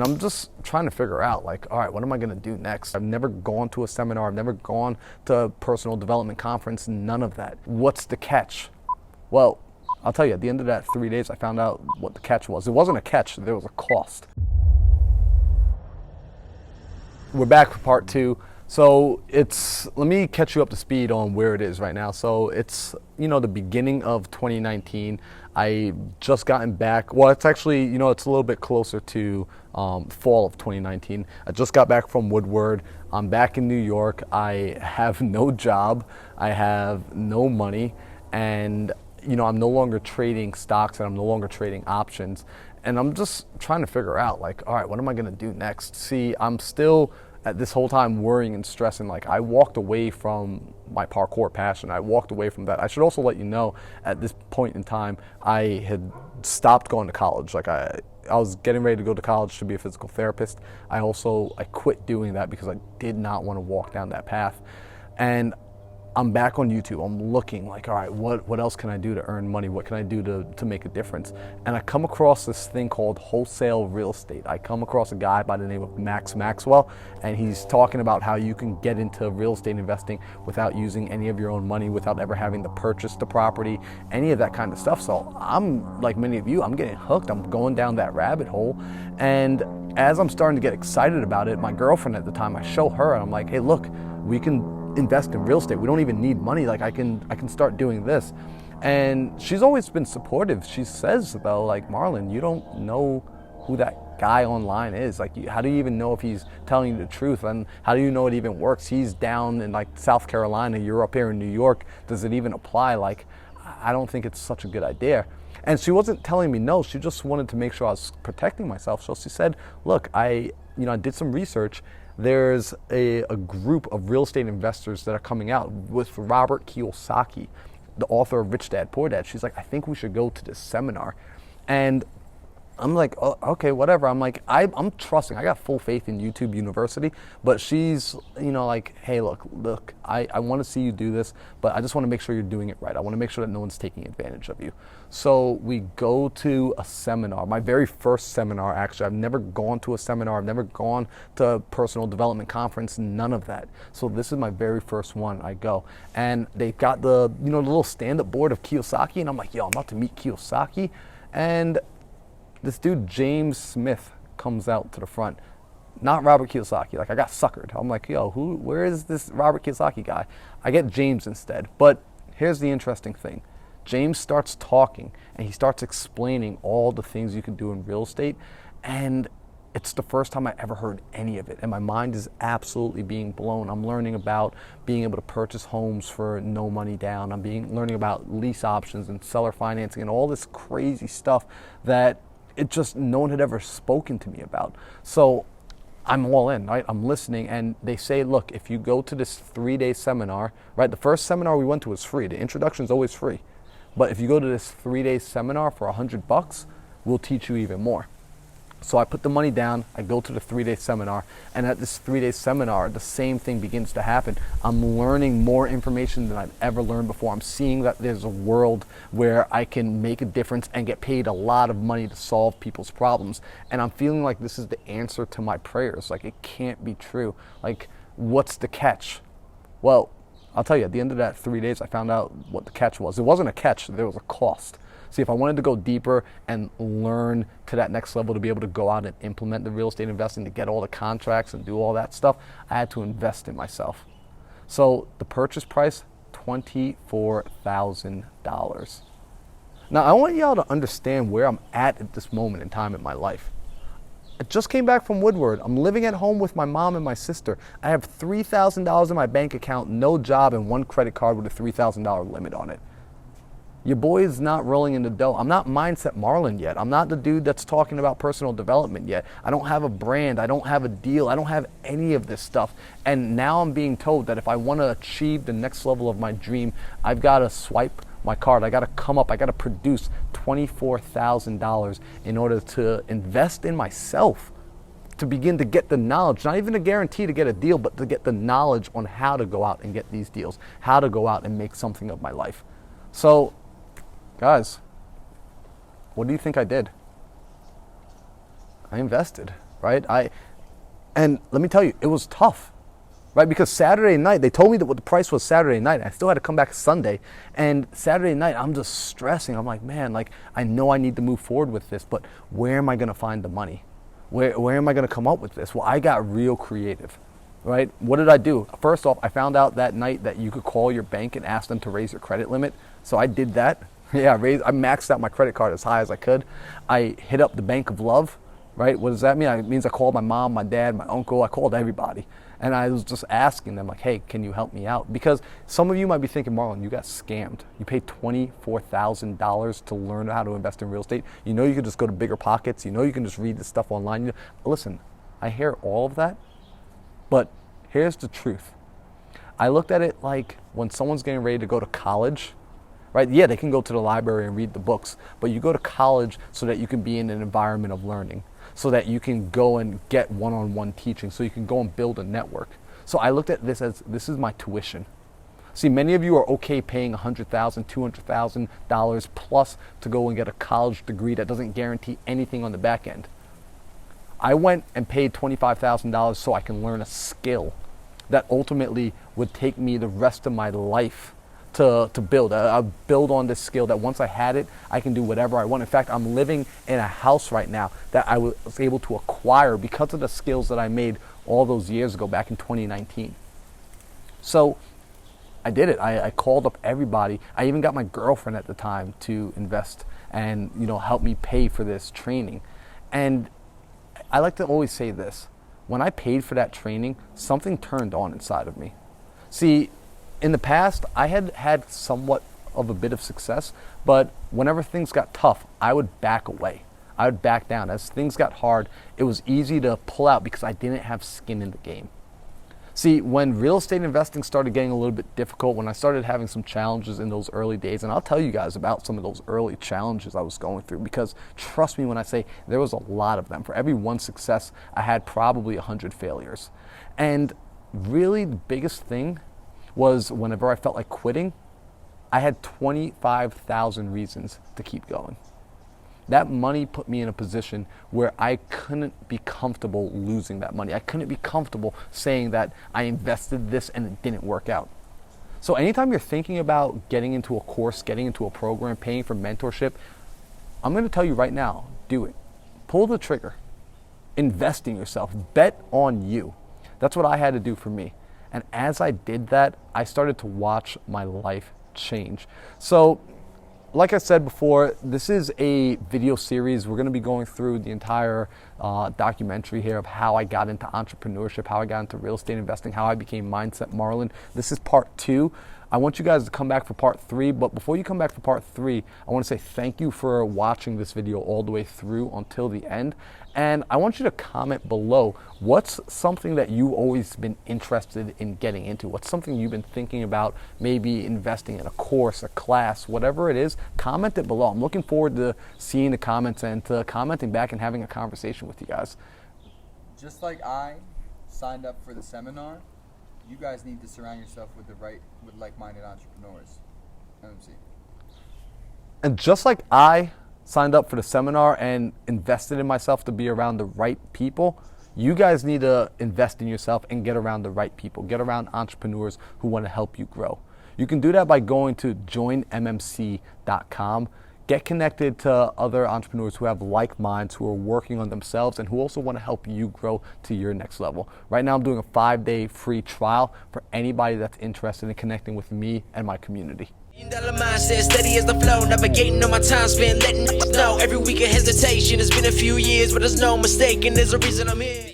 And I'm just trying to figure out, like, all right, what am I going to do next? I've never gone to a seminar. I've never gone to a personal development conference, none of that. What's the catch? Well, I'll tell you, at the end of that 3 days, I found out what the catch was. It wasn't a catch, there was a cost. We're back for part two. So let me catch you up to speed on where it is right now. So it's, the beginning of 2019. I just gotten back. Well, it's actually, it's a little bit closer to fall of 2019. I just got back from Woodward. I'm back in New York. I have no job. I have no money. And, I'm no longer trading stocks and I'm no longer trading options. And I'm just trying to figure out, like, all right, what am I going to do next? See, I'm still at this whole time worrying and stressing. Like, I walked away from my parkour passion. I walked away from that. I should also let you know, at this point in time, I had stopped going to college. Like, I was getting ready to go to college to be a physical therapist. I quit doing that because I did not want to walk down that path. And I'm back on YouTube. I'm looking like, all right, what else can I do to earn money? What can I do to make a difference? And I come across this thing called wholesale real estate. I come across a guy by the name of Max Maxwell, and he's talking about how you can get into real estate investing without using any of your own money, without ever having to purchase the property, any of that kind of stuff. So I'm, like many of you, I'm getting hooked. I'm going down that rabbit hole. And as I'm starting to get excited about it, my girlfriend at the time, I show her, and I'm like, hey, look, we can invest in real estate. We don't even need money. Like, I can start doing this. And she's always been supportive. She says, though, like, Marlon, you don't know who that guy online is. Like, how do you even know if he's telling you the truth? And how do you know it even works? He's down in, like, South Carolina. You're up here in New York. Does it even apply? Like, I don't think it's such a good idea. And she wasn't telling me no. She just wanted to make sure I was protecting myself. So she said, look, I did some research. There's a group of real estate investors that are coming out with Robert Kiyosaki, the author of Rich Dad, Poor Dad. She's like, I think we should go to this seminar. And I'm like, oh, okay, whatever. I'm like, I'm trusting. I got full faith in YouTube University, but she's, like, hey, look, I want to see you do this, but I just want to make sure you're doing it right. I want to make sure that no one's taking advantage of you. So we go to a seminar, my very first seminar, actually. I've never gone to a seminar. I've never gone to a personal development conference, none of that. So this is my very first one. I go, and they've got the little stand-up board of Kiyosaki, and I'm like, yo, I'm about to meet Kiyosaki. And this dude, James Smith, comes out to the front. Not Robert Kiyosaki. Like, I got suckered. I'm like, yo, where is this Robert Kiyosaki guy? I get James instead. But here's the interesting thing. James starts talking, and he starts explaining all the things you can do in real estate. And it's the first time I ever heard any of it. And my mind is absolutely being blown. I'm learning about being able to purchase homes for no money down. I'm learning about lease options and seller financing and all this crazy stuff that no one had ever spoken to me about. So I'm all in, right? I'm listening, and they say, look, if you go to this 3-day seminar, right? The first seminar we went to was free. The introduction is always free. But if you go to this 3-day seminar for $100, we'll teach you even more. So I put the money down, I go to the 3-day seminar, and at this 3-day seminar, the same thing begins to happen. I'm learning more information than I've ever learned before. I'm seeing that there's a world where I can make a difference and get paid a lot of money to solve people's problems. And I'm feeling like this is the answer to my prayers. Like, it can't be true. Like, what's the catch? Well, I'll tell you, at the end of that 3 days, I found out what the catch was. It wasn't a catch, there was a cost. See, if I wanted to go deeper and learn to that next level to be able to go out and implement the real estate investing, to get all the contracts and do all that stuff, I had to invest in myself. So the purchase price, $24,000. Now, I want y'all to understand where I'm at this moment in time in my life. I just came back from Woodward. I'm living at home with my mom and my sister. I have $3,000 in my bank account, no job, and one credit card with a $3,000 limit on it. Your boy is not rolling in the dough. I'm not Mindset Marlon yet. I'm not the dude that's talking about personal development yet. I don't have a brand. I don't have a deal. I don't have any of this stuff. And now I'm being told that if I want to achieve the next level of my dream, I've got to swipe my card. I got to come up. I got to produce $24,000 in order to invest in myself, to begin to get the knowledge, not even a guarantee to get a deal, but to get the knowledge on how to go out and get these deals, how to go out and make something of my life. So, guys, what do you think I did? I invested. right? And let me tell you, it was tough, right? Because Saturday night, they told me that what the price was Saturday night. I still had to come back Sunday. And Saturday night, I'm just stressing. I'm like, man, like, I know I need to move forward with this, but where am I going to find the money? Where am I going to come up with this? Well, I got real creative, right? What did I do? First off, I found out that night that you could call your bank and ask them to raise your credit limit. So I did that. Yeah, I maxed out my credit card as high as I could. I hit up the Bank of Love, right? What does that mean? It means I called my mom, my dad, my uncle. I called everybody. And I was just asking them, like, hey, can you help me out? Because some of you might be thinking, Marlon, you got scammed. You paid $24,000 to learn how to invest in real estate. You know you can just go to Bigger Pockets. You know you can just read this stuff online. Listen, I hear all of that, but here's the truth. I looked at it like when someone's getting ready to go to college, right? Yeah, they can go to the library and read the books, but you go to college so that you can be in an environment of learning, so that you can go and get one-on-one teaching, so you can go and build a network. So I looked at this as, this is my tuition. See, many of you are okay paying $100,000, $200,000 plus to go and get a college degree that doesn't guarantee anything on the back end. I went and paid $25,000 so I can learn a skill that ultimately would take me the rest of my life to build. I'll build on this skill that once I had it, I can do whatever I want. In fact, I'm living in a house right now that I was able to acquire because of the skills that I made all those years ago, back in 2019. So I did it. I called up everybody. I even got my girlfriend at the time to invest and, you know, help me pay for this training. And I like to always say this. When I paid for that training, something turned on inside of me. See, in the past, I had had somewhat of a bit of success, but whenever things got tough, I would back away. I would back down. As things got hard, it was easy to pull out because I didn't have skin in the game. See, when real estate investing started getting a little bit difficult, when I started having some challenges in those early days, and I'll tell you guys about some of those early challenges I was going through, because trust me when I say there was a lot of them. For every one success, I had probably 100 failures. And really the biggest thing was whenever I felt like quitting, I had 25,000 reasons to keep going. That money put me in a position where I couldn't be comfortable losing that money. I couldn't be comfortable saying that I invested this and it didn't work out. So anytime you're thinking about getting into a course, getting into a program, paying for mentorship, I'm going to tell you right now, do it. Pull the trigger. Invest in yourself. Bet on you. That's what I had to do for me. And as I did that, I started to watch my life change. So, like I said before, this is a video series. We're going to be going through the entire documentary here of how I got into entrepreneurship, how I got into real estate investing, how I became Mindset Marlon. This is part 2. I want you guys to come back for part 3, but before you come back for part 3, I want to say thank you for watching this video all the way through until the end. And I want you to comment below, what's something that you've always been interested in getting into? What's something you've been thinking about, maybe investing in a course, a class, whatever it is, comment it below. I'm looking forward to seeing the comments and to commenting back and having a conversation with you guys. Just like I signed up for the seminar, you guys need to surround yourself with like-minded entrepreneurs. MMC. And just like I signed up for the seminar and invested in myself to be around the right people, you guys need to invest in yourself and get around the right people. Get around entrepreneurs who want to help you grow. You can do that by going to joinmmc.com. Get connected to other entrepreneurs who have like minds, who are working on themselves, and who also want to help you grow to your next level. Right now, I'm doing a 5-day free trial for anybody that's interested in connecting with me and my community. Mindset, steady as the flow, navigating on my time spent, letting know every week of hesitation. It's been a few years, but there's no mistake, and there's a reason I'm here.